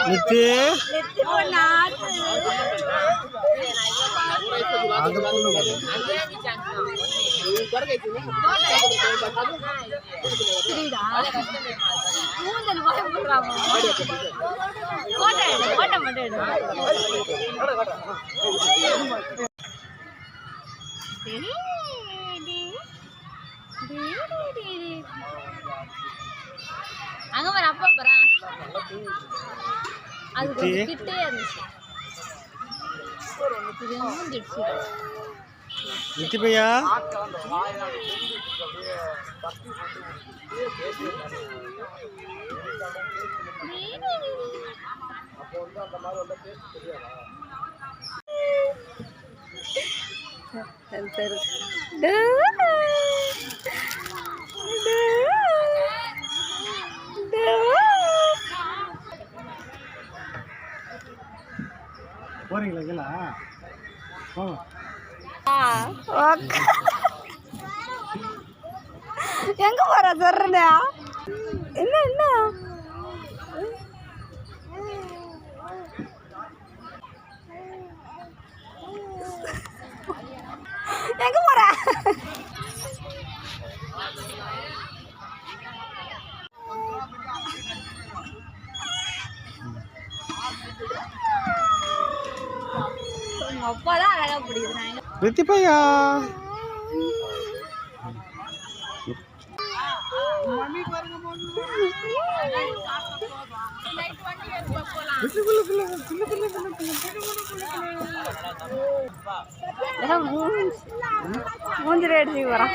நித்தி அங்க வர அப்பா போறான் அது கிட்டே இருந்துச்சு நித்தி பையா போறீங்களா கீழே போங்க எங்க போற சொல்றா என்ன என்ன எங்க போற அப்பதான் அழகா பிடிக்குது நித்தி பையா மூஞ்சி அடிச்சு வரான்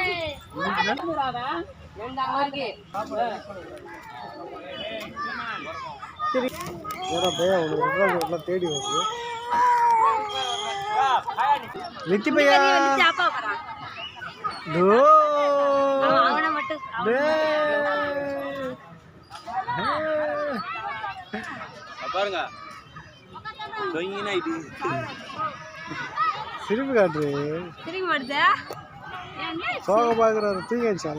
தேடி வருது நித்தி பையா பாருங்க திரும்பி காட்டு திரும்பி வருது சோக பாக்குறாரு தூங்கிடுச்சு